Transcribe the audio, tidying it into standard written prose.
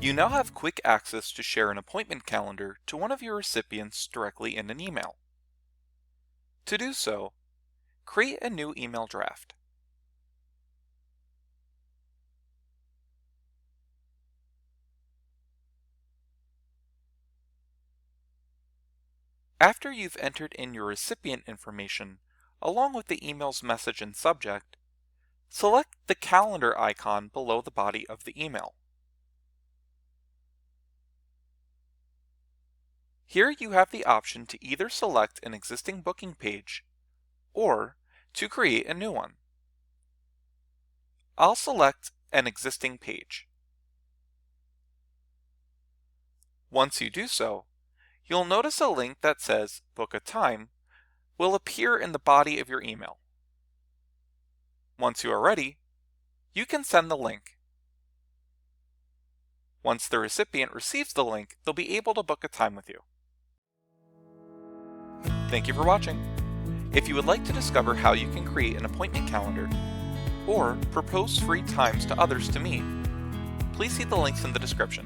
You now have quick access to share an appointment calendar to one of your recipients directly in an email. To do so, create a new email draft. After you've entered in your recipient information, along with the email's message and subject, select the calendar icon below the body of the email. Here you have the option to either select an existing booking page or to create a new one. I'll select an existing page. Once you do so, you'll notice a link that says Book a Time will appear in the body of your email. Once you are ready, you can send the link. Once the recipient receives the link, they'll be able to book a time with you. Thank you for watching. If you would like to discover how you can create an appointment calendar or propose free times to others to meet, please see the links in the description.